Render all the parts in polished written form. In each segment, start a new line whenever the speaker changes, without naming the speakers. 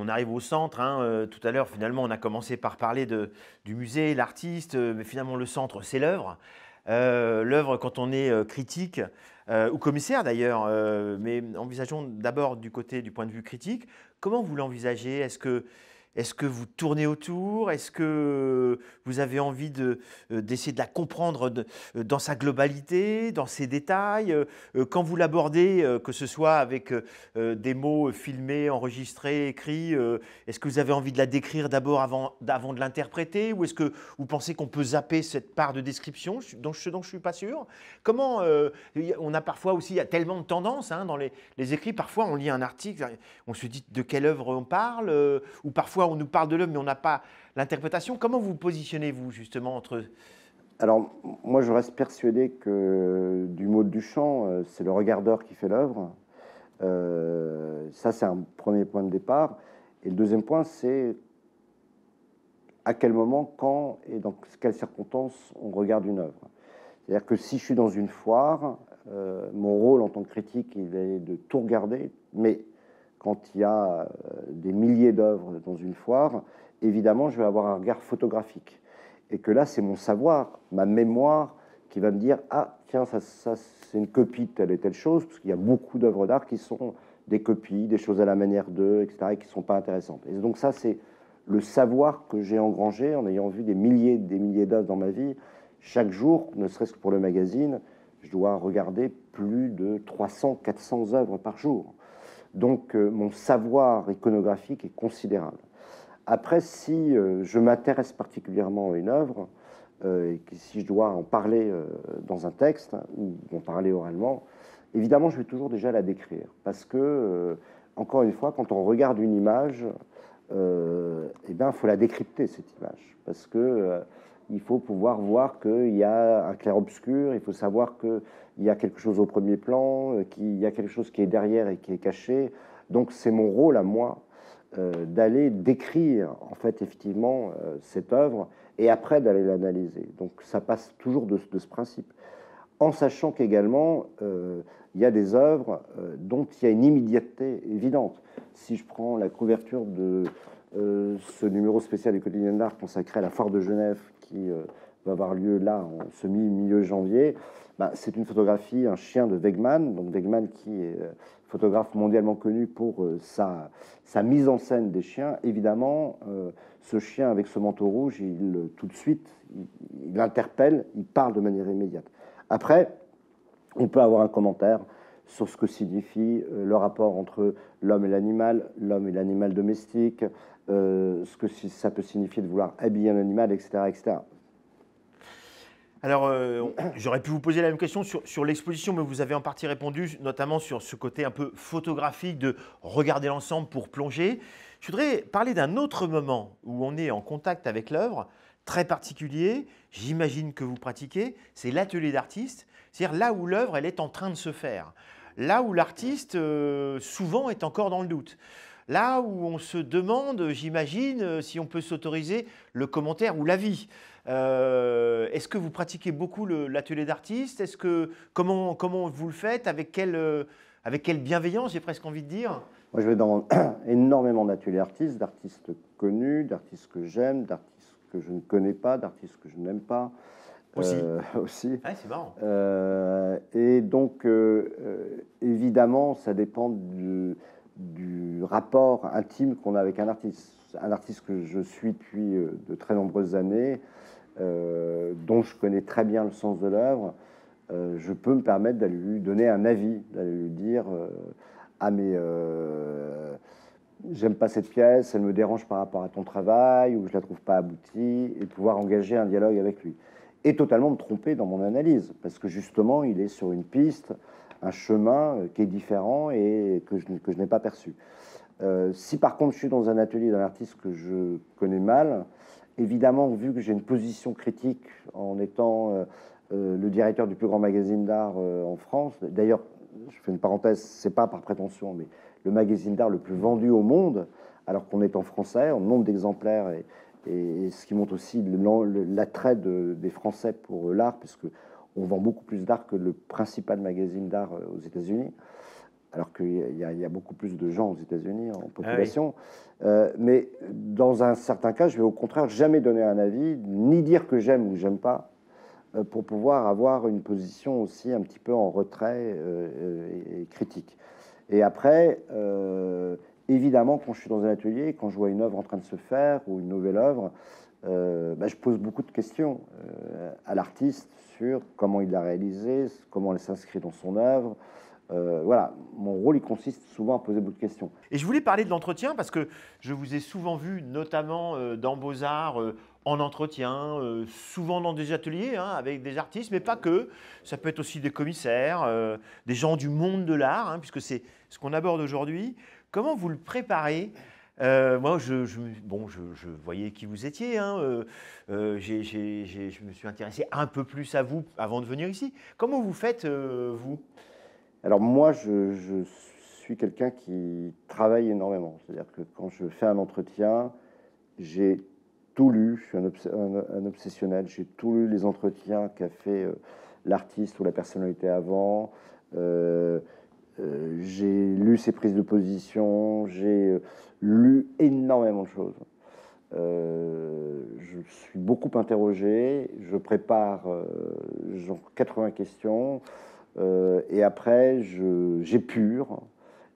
on arrive au centre. Hein, tout à l'heure, finalement, on a commencé par parler du musée, l'artiste, mais finalement, le centre, c'est l'œuvre. L'œuvre, quand on est critique, ou commissaire d'ailleurs, mais envisageons d'abord du point de vue critique. Comment vous l'envisagez? Est-ce que vous tournez autour? Est-ce que vous avez envie d'essayer de la comprendre dans sa globalité, dans ses détails? Quand vous l'abordez, que ce soit avec des mots filmés, enregistrés, écrits, est-ce que vous avez envie de la décrire d'abord avant de l'interpréter? Ou est-ce que vous pensez qu'on peut zapper cette part de description dont je ne suis pas sûr? Comment, on a parfois aussi, il y a tellement de tendances hein, dans les écrits, parfois on lit un article, on se dit de quelle œuvre on parle, ou parfois on nous parle de l'œuvre mais on n'a pas l'interprétation. Comment vous positionnez-vous justement entre...
Alors, moi, je reste persuadé que du mot de Duchamp, c'est le regardeur qui fait l'œuvre. Ça, c'est un premier point de départ. Et le deuxième point, c'est à quel moment, quand et dans quelles circonstances on regarde une œuvre. C'est-à-dire que si je suis dans une foire, mon rôle en tant que critique, il est de tout regarder, mais quand il y a des milliers d'œuvres dans une foire, évidemment, je vais avoir un regard photographique. Et que là, c'est mon savoir, ma mémoire, qui va me dire « Ah, tiens, ça c'est une copie de telle et telle chose », parce qu'il y a beaucoup d'œuvres d'art qui sont des copies, des choses à la manière d'eux, etc., et qui ne sont pas intéressantes. Et donc ça, c'est le savoir que j'ai engrangé en ayant vu des milliers d'œuvres dans ma vie. Chaque jour, ne serait-ce que pour le magazine, je dois regarder plus de 300, 400 œuvres par jour. Donc, mon savoir iconographique est considérable. Après, si je m'intéresse particulièrement à une œuvre, et que si je dois en parler dans un texte, hein, ou en parler oralement, évidemment, je vais toujours déjà la décrire. Parce que, encore une fois, quand on regarde une image, eh bien, il faut la décrypter, cette image. Parce que il faut pouvoir voir qu'il y a un clair-obscur, il faut savoir qu'il y a quelque chose au premier plan, qu'il y a quelque chose qui est derrière et qui est caché. Donc, c'est mon rôle à moi d'aller décrire en fait effectivement cette œuvre et après d'aller l'analyser. Donc ça passe toujours de ce principe, en sachant qu'également il y a des œuvres dont il y a une immédiateté évidente. Si je prends la couverture de ce numéro spécial du quotidien de l'art consacré à la foire de Genève qui va avoir lieu là en milieu janvier, bah, c'est une photographie, un chien de Wegman, donc Wegman qui est photographe mondialement connu pour sa mise en scène des chiens. Évidemment, ce chien avec ce manteau rouge, tout de suite, il interpelle, il parle de manière immédiate. Après, on peut avoir un commentaire sur ce que signifie le rapport entre l'homme et l'animal domestique, ce que ça peut signifier de vouloir habiller un animal, etc. etc.
Alors, j'aurais pu vous poser la même question sur l'exposition, mais vous avez en partie répondu, notamment sur ce côté un peu photographique de regarder l'ensemble pour plonger. Je voudrais parler d'un autre moment où on est en contact avec l'œuvre, très particulier, j'imagine que vous pratiquez, c'est l'atelier d'artiste, c'est-à-dire là où l'œuvre elle est en train de se faire, là où l'artiste souvent est encore dans le doute. Là où on se demande, j'imagine, si on peut s'autoriser le commentaire ou l'avis. Est-ce que vous pratiquez beaucoup l'atelier d'artiste? Comment vous le faites? Avec quelle bienveillance, j'ai presque envie de dire?
Moi, je vais dans énormément d'ateliers d'artistes connus, d'artistes que j'aime, d'artistes que je ne connais pas, d'artistes que je n'aime pas.
Aussi.
Aussi.
Ouais, c'est marrant.
Et donc, évidemment, ça dépend du rapport intime qu'on a avec un artiste. Un artiste que je suis depuis de très nombreuses années, dont je connais très bien le sens de l'œuvre, je peux me permettre d'aller lui donner un avis, d'aller lui dire ah mais j'aime pas cette pièce, elle me dérange par rapport à ton travail, ou je la trouve pas aboutie, et pouvoir engager un dialogue avec lui. Et totalement me tromper dans mon analyse, parce que justement, il est sur une piste, un chemin qui est différent et que je n'ai pas perçu. Si par contre je suis dans un atelier d'un artiste que je connais mal, évidemment, vu que j'ai une position critique en étant le directeur du plus grand magazine d'art en France, d'ailleurs, je fais une parenthèse, c'est pas par prétention, mais le magazine d'art le plus vendu au monde, alors qu'on est en français, en nombre d'exemplaires, et ce qui montre aussi l'attrait des Français pour l'art, puisque on vend beaucoup plus d'art que le principal magazine d'art aux États-Unis. alors qu'il y a beaucoup plus de gens aux États-Unis en
Ah
population.
oui.
Mais dans un certain cas, je vais au contraire jamais donner un avis, ni dire que j'aime ou j'aime pas, pour pouvoir avoir une position aussi un petit peu en retrait et critique. Et après, évidemment, quand je suis dans un atelier, quand je vois une œuvre en train de se faire ou une nouvelle œuvre, je pose beaucoup de questions à l'artiste sur comment il l'a réalisée, comment elle s'inscrit dans son œuvre. Voilà, mon rôle, il consiste souvent à poser beaucoup de questions.
Et je voulais parler de l'entretien parce que je vous ai souvent vu, notamment dans Beaux-Arts, en entretien, souvent dans des ateliers hein, avec des artistes, mais pas que. Ça peut être aussi des commissaires, des gens du monde de l'art, hein, puisque c'est ce qu'on aborde aujourd'hui. Comment vous le préparez? Moi, je voyais qui vous étiez. Hein, je me suis intéressé un peu plus à vous avant de venir ici. Comment vous faites, vous?
Alors moi, je suis quelqu'un qui travaille énormément. C'est-à-dire que quand je fais un entretien, j'ai tout lu, je suis un obsessionnel, j'ai tout lu les entretiens qu'a fait l'artiste ou la personnalité avant, j'ai lu ses prises de position, j'ai lu énormément de choses. Je suis beaucoup interrogé, je prépare genre 80 questions, et après j'épure,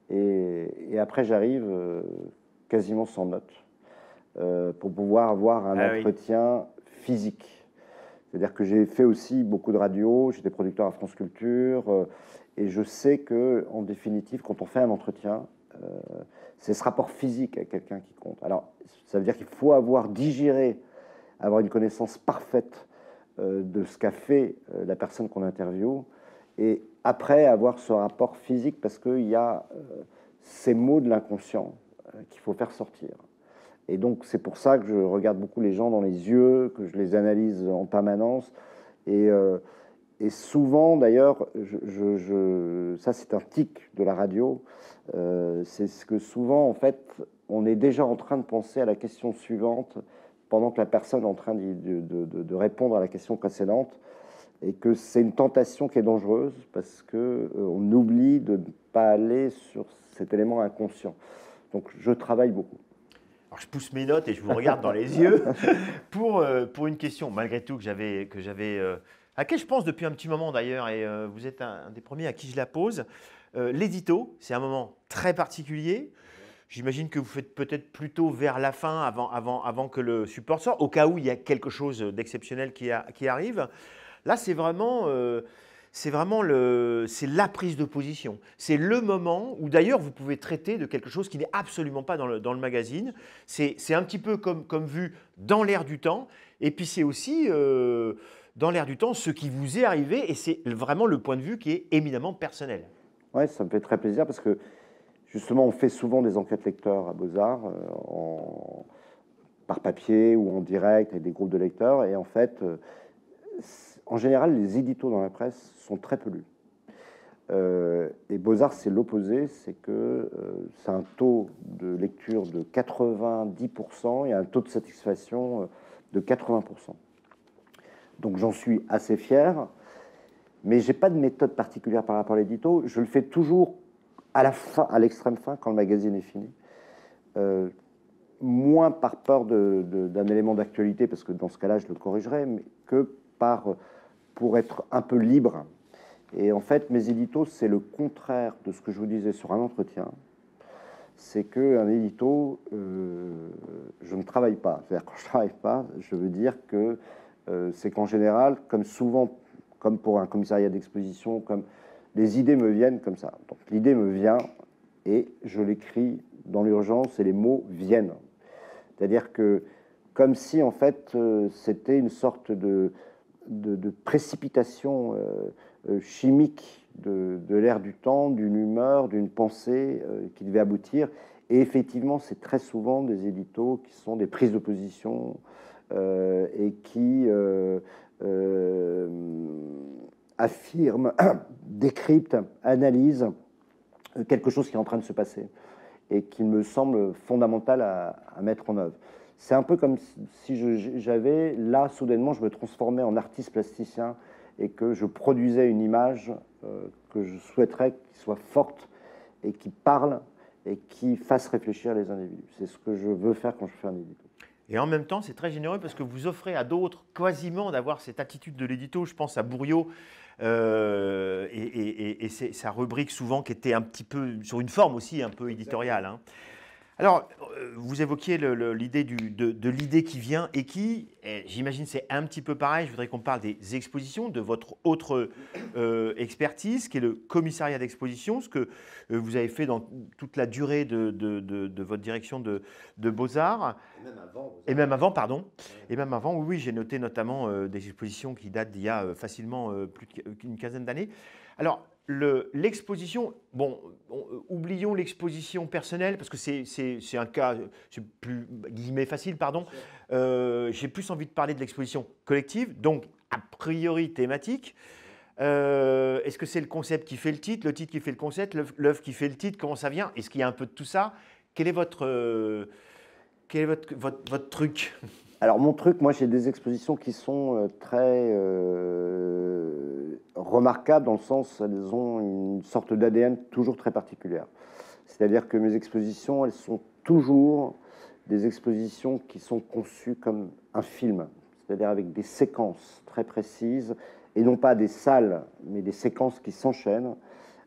et après j'arrive quasiment sans notes. Pour pouvoir avoir un
Ah oui.
entretien physique. C'est-à-dire que j'ai fait aussi beaucoup de radio, j'étais producteur à France Culture, et je sais que, en définitive, quand on fait un entretien, c'est ce rapport physique à quelqu'un qui compte. Alors, ça veut dire qu'il faut avoir digéré, avoir une connaissance parfaite de ce qu'a fait la personne qu'on interviewe, et après avoir ce rapport physique, parce qu'il y a ces mots de l'inconscient qu'il faut faire sortir. Et donc, c'est pour ça que je regarde beaucoup les gens dans les yeux, que je les analyse en permanence. Et souvent, d'ailleurs, ça c'est un tic de la radio, c'est ce que souvent, en fait, on est déjà en train de penser à la question suivante pendant que la personne est en train de répondre à la question précédente, et que c'est une tentation qui est dangereuse parce qu'on oublie de ne pas aller sur cet élément inconscient. Donc, je travaille beaucoup.
Alors, je pousse mes notes et je vous regarde dans les yeux pour une question, malgré tout, à laquelle je pense depuis un petit moment d'ailleurs, et vous êtes un des premiers à qui je la pose. L'édito, c'est un moment très particulier. J'imagine que vous faites peut-être plutôt vers la fin, avant que le support sorte, au cas où il y a quelque chose d'exceptionnel qui arrive. Là, c'est la prise de position. C'est le moment où d'ailleurs vous pouvez traiter de quelque chose qui n'est absolument pas dans le magazine. C'est un petit peu comme vu dans l'air du temps. Et puis c'est aussi dans l'air du temps ce qui vous est arrivé. Et c'est vraiment le point de vue qui est éminemment personnel.
Oui, ça me fait très plaisir parce que justement on fait souvent des enquêtes lecteurs à Beaux-Arts par papier ou en direct avec des groupes de lecteurs. Et en fait, en général, les éditos dans la presse sont très peu lus. Et Beaux-Arts, c'est l'opposé, c'est que c'est un taux de lecture de 90% et un taux de satisfaction de 80%. Donc j'en suis assez fier, mais j'ai pas de méthode particulière par rapport à l'édito. Je le fais toujours à la fin, à l'extrême fin, quand le magazine est fini. Moins par peur d'un élément d'actualité, parce que dans ce cas-là, je le corrigerai, mais que pour être un peu libre. Et en fait, mes éditos, c'est le contraire de ce que je vous disais sur un entretien. C'est qu'un édito, je ne travaille pas. C'est-à-dire, quand je ne travaille pas, je veux dire que c'est qu'en général, comme souvent, comme pour un commissariat d'exposition, les idées me viennent comme ça. Donc l'idée me vient et je l'écris dans l'urgence et les mots viennent. C'est-à-dire que comme si en fait c'était une sorte de précipitation chimique de l'air du temps, d'une humeur, d'une pensée qui devait aboutir. Et effectivement, c'est très souvent des éditos qui sont des prises de position et qui affirment, décryptent, analysent quelque chose qui est en train de se passer et qui me semble fondamental à mettre en œuvre. C'est un peu comme si j'avais, là, soudainement, je me transformais en artiste plasticien et que je produisais une image que je souhaiterais qu'il soit forte et qui parlent et qui fassent réfléchir les individus. C'est ce que je veux faire quand je fais un édito.
Et en même temps, c'est très généreux parce que vous offrez à d'autres quasiment d'avoir cette attitude de l'édito. Je pense à Bourriaud et sa rubrique souvent qui était un petit peu sur une forme aussi un peu éditoriale. Hein. Alors, vous évoquiez l'idée de l'idée qui vient et qui, j'imagine c'est un petit peu pareil, je voudrais qu'on parle des expositions, de votre autre expertise, qui est le commissariat d'exposition, ce que vous avez fait dans toute la durée de votre direction de Beaux-Arts. Et même avant, pardon. Et même avant, oui, j'ai noté notamment des expositions qui datent d'il y a facilement plus d'une quinzaine d'années. Alors, l'exposition, bon, oublions l'exposition personnelle, parce que c'est un cas, c'est plus guillemets facile, pardon. J'ai plus envie de parler de l'exposition collective, donc a priori thématique. Est-ce que c'est le concept qui fait le titre qui fait le concept, l'œuvre qui fait le titre, comment ça vient? Est-ce qu'il y a un peu de tout ça? Quel est votre truc?
Alors mon truc, moi j'ai des expositions qui sont très remarquables dans le sens elles ont une sorte d'ADN toujours très particulière. C'est-à-dire que mes expositions, elles sont toujours des expositions qui sont conçues comme un film, c'est-à-dire avec des séquences très précises et non pas des salles, mais des séquences qui s'enchaînent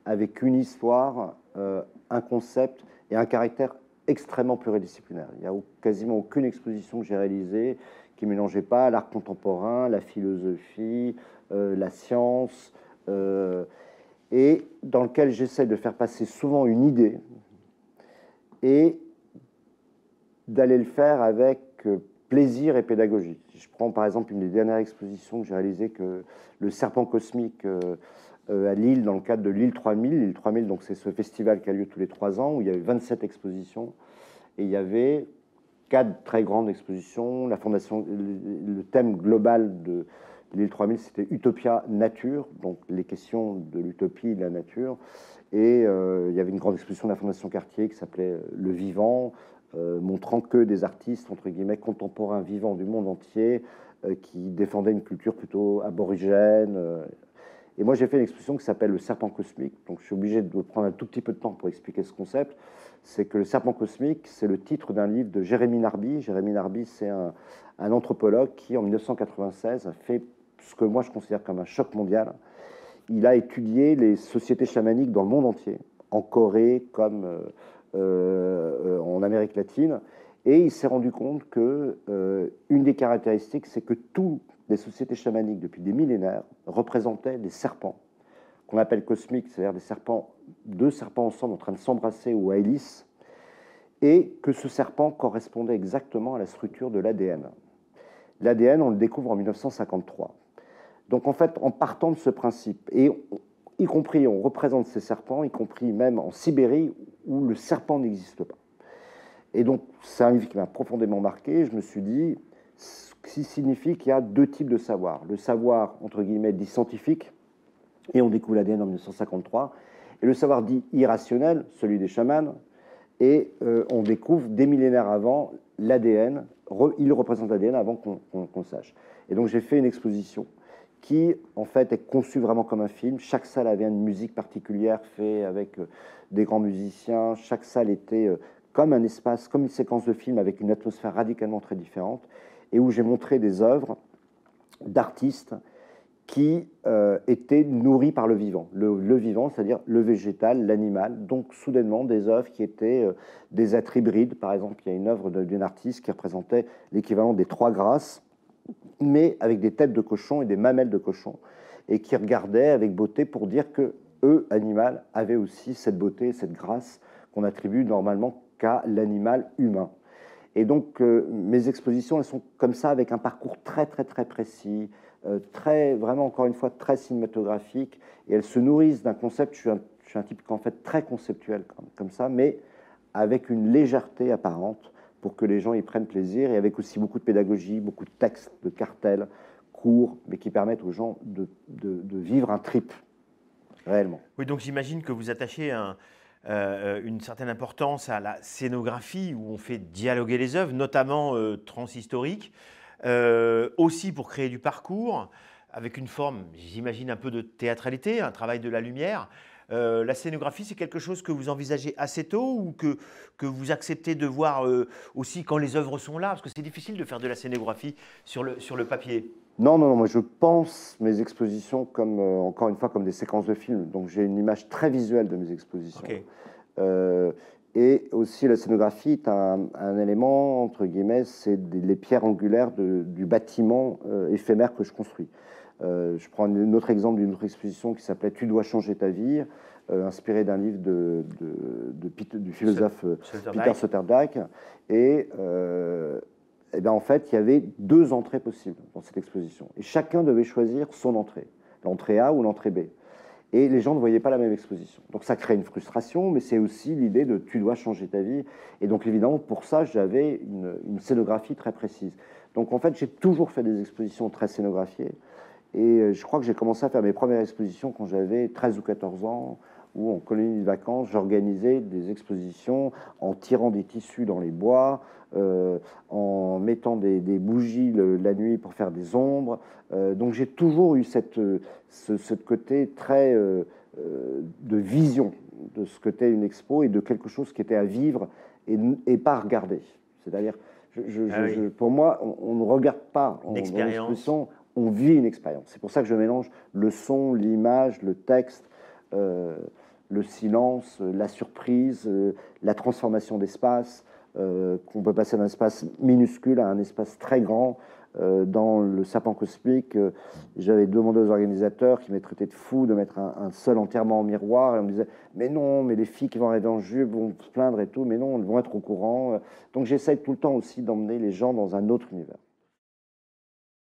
avec une histoire, un concept et un caractère extrêmement pluridisciplinaire. Il n'y a quasiment aucune exposition que j'ai réalisée qui ne mélangeait pas l'art contemporain, la philosophie, la science, et dans lequel j'essaie de faire passer souvent une idée et d'aller le faire avec plaisir et pédagogie. Si je prends par exemple une des dernières expositions que j'ai réalisées, que le Serpent Cosmique à Lille, dans le cadre de Lille 3000. Lille 3000, donc c'est ce festival qui a lieu tous les 3 ans, où il y avait 27 expositions, et il y avait 4 très grandes expositions. La fondation, le thème global de Lille 3000, c'était Utopia Nature, donc les questions de l'utopie et de la nature. Et il y avait une grande exposition de la Fondation Cartier qui s'appelait Le Vivant, montrant que des artistes, entre guillemets, contemporains vivants du monde entier, qui défendaient une culture plutôt aborigène. Et moi, j'ai fait une exposition qui s'appelle Le Serpent Cosmique. Donc, je suis obligé de prendre un tout petit peu de temps pour expliquer ce concept. C'est que Le Serpent Cosmique, c'est le titre d'un livre de Jérémy Narby. Jérémy Narby, c'est un anthropologue qui, en 1996, a fait ce que moi, je considère comme un choc mondial. Il a étudié les sociétés chamaniques dans le monde entier, en Corée comme en Amérique latine. Et il s'est rendu compte que une des caractéristiques, c'est que toutes les sociétés chamaniques, depuis des millénaires, représentaient des serpents, qu'on appelle cosmiques, c'est-à-dire des serpents, 2 serpents ensemble en train de s'embrasser ou à hélice, et que ce serpent correspondait exactement à la structure de l'ADN. L'ADN, on le découvre en 1953. Donc en fait, en partant de ce principe, et y compris on représente ces serpents, y compris même en Sibérie, où le serpent n'existe pas. Et donc, c'est un livre qui m'a profondément marqué. Je me suis dit, ce qui signifie qu'il y a 2 types de savoir. Le savoir, entre guillemets, dit scientifique, et on découvre l'ADN en 1953, et le savoir dit irrationnel, celui des chamans, et on découvre des millénaires avant l'ADN, il représente l'ADN avant qu'on sache. Et donc, j'ai fait une exposition qui, en fait, est conçue vraiment comme un film. Chaque salle avait une musique particulière faite avec des grands musiciens. Chaque salle était comme un espace, comme une séquence de film avec une atmosphère radicalement très différente, et où j'ai montré des œuvres d'artistes qui étaient nourris par le vivant. Le vivant, c'est-à-dire le végétal, l'animal. Donc, soudainement, des œuvres qui étaient des êtres hybrides. Par exemple, il y a une œuvre d'une artiste qui représentait l'équivalent des 3 grâces, mais avec des têtes de cochon et des mamelles de cochon, et qui regardaient avec beauté pour dire que eux, animal, avaient aussi cette beauté, cette grâce qu'on attribue normalement qu'à l'animal humain. Et donc, mes expositions, elles sont comme ça, avec un parcours très, très, très précis, très, vraiment, encore une fois, très cinématographique, et elles se nourrissent d'un concept. Je suis un type, en fait, très conceptuel, comme ça, mais avec une légèreté apparente, pour que les gens y prennent plaisir, et avec aussi beaucoup de pédagogie, beaucoup de textes, de cartels, courts, mais qui permettent aux gens de vivre un trip, réellement.
Oui, donc j'imagine que vous attachez une certaine importance à la scénographie, où on fait dialoguer les œuvres, notamment transhistoriques, aussi pour créer du parcours, avec une forme, j'imagine, un peu de théâtralité, un travail de la lumière. La scénographie, c'est quelque chose que vous envisagez assez tôt ou que vous acceptez de voir aussi quand les œuvres sont là? Parce que c'est difficile de faire de la scénographie sur le papier.
Non, non, non, moi je pense mes expositions comme, encore une fois, comme des séquences de films. Donc j'ai une image très visuelle de mes expositions.
Ok.
Euh, et aussi la scénographie est un élément, entre guillemets, c'est les pierres angulaires du bâtiment éphémère que je construis. Je prends un autre exemple d'une autre exposition qui s'appelait Tu dois changer ta vie, inspiré d'un livre du philosophe Peter Sloterdijk. Et, eh bien, en fait, il y avait deux entrées possibles dans cette exposition. Et chacun devait choisir son entrée, l'entrée A ou l'entrée B. Et les gens ne voyaient pas la même exposition. Donc ça crée une frustration, mais c'est aussi l'idée de tu dois changer ta vie. Et donc évidemment, pour ça, j'avais une scénographie très précise. Donc en fait, j'ai toujours fait des expositions très scénographiées. Et je crois que j'ai commencé à faire mes premières expositions quand j'avais 13 ou 14 ans, où en colonie de vacances, j'organisais des expositions en tirant des tissus dans les bois, en mettant des bougies la nuit pour faire des ombres. Donc j'ai toujours eu ce côté très de vision de ce qu'était une expo et de quelque chose qui était à vivre et pas à regarder. C'est-à-dire, pour moi, on ne regarde pas
une expérience.
On vit une expérience. C'est pour ça que je mélange le son, l'image, le texte, le silence, la surprise, la transformation d'espace, qu'on peut passer d'un espace minuscule à un espace très grand. Dans le Sapin Cosmique, j'avais demandé aux organisateurs qui m'avaient traité de fou de mettre un seul enterrement en miroir. Et on me disait, mais non, mais les filles qui vont arriver en jupe vont se plaindre et tout, mais non, elles vont être au courant. Donc j'essaye tout le temps aussi d'emmener les gens dans un autre univers.